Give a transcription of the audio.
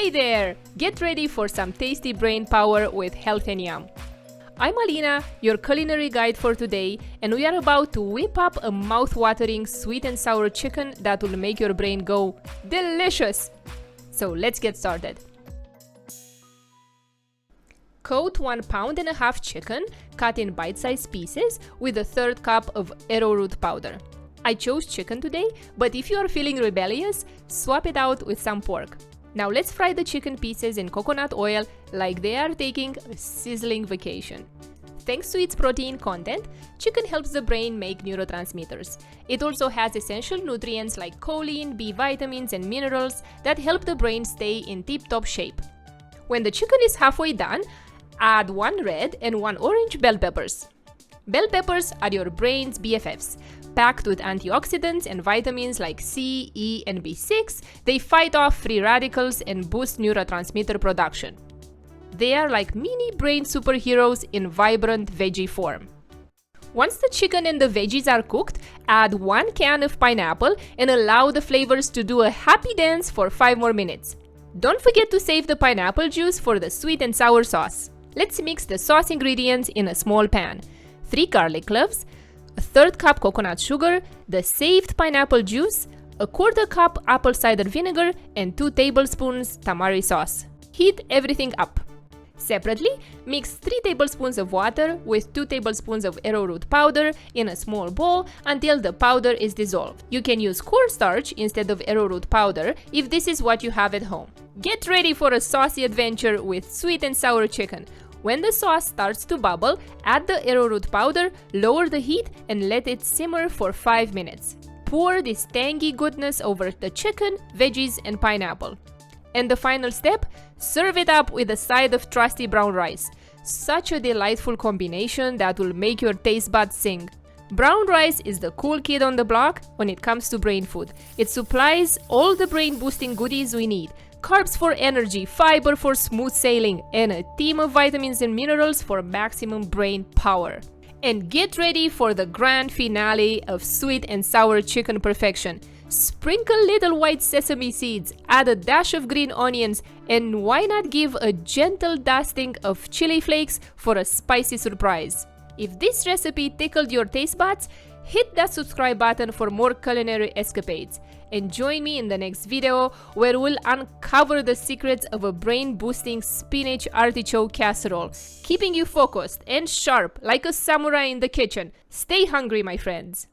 Hi there! Get ready for some tasty brain power with Health and Yum. I'm Alina, your culinary guide for today, and we are about to whip up a mouth-watering sweet and sour chicken that will make your brain go delicious! So let's get started. Coat 1.5 pounds chicken cut in bite-sized pieces with a third cup of arrowroot powder. I chose chicken today, but if you are feeling rebellious, swap it out with some pork. Now let's fry the chicken pieces in coconut oil like they are taking a sizzling vacation. Thanks to its protein content, chicken helps the brain make neurotransmitters. It also has essential nutrients like choline, B vitamins, and minerals that help the brain stay in tip-top shape. When the chicken is halfway done, add 1 red and 1 orange bell peppers. Bell peppers are your brain's BFFs. Packed with antioxidants and vitamins like C, E, and B6, they fight off free radicals and boost neurotransmitter production. They are like mini brain superheroes in vibrant veggie form. Once the chicken and the veggies are cooked, add 1 can of pineapple and allow the flavors to do a happy dance for 5 more minutes. Don't forget to save the pineapple juice for the sweet and sour sauce. Let's mix the sauce ingredients in a small pan. 3 garlic cloves, a third cup coconut sugar, the saved pineapple juice, a quarter cup apple cider vinegar, and 2 tablespoons tamari sauce. Heat everything up. Separately, mix 3 tablespoons of water with 2 tablespoons of arrowroot powder in a small bowl until the powder is dissolved. You can use cornstarch instead of arrowroot powder if this is what you have at home. Get ready for a saucy adventure with sweet and sour chicken. When the sauce starts to bubble, add the arrowroot powder, lower the heat, and let it simmer for 5 minutes. Pour this tangy goodness over the chicken, veggies, and pineapple. And the final step, serve it up with a side of trusty brown rice. Such a delightful combination that will make your taste buds sing. Brown rice is the cool kid on the block when it comes to brain food. It supplies all the brain-boosting goodies we need. Carbs for energy, fiber for smooth sailing, and a team of vitamins and minerals for maximum brain power. And get ready for the grand finale of sweet and sour chicken perfection. Sprinkle little white sesame seeds, add a dash of green onions, and why not give a gentle dusting of chili flakes for a spicy surprise. If this recipe tickled your taste buds, hit that subscribe button for more culinary escapades. And join me in the next video where we'll uncover the secrets of a brain-boosting spinach artichoke casserole, keeping you focused and sharp like a samurai in the kitchen. Stay hungry, my friends!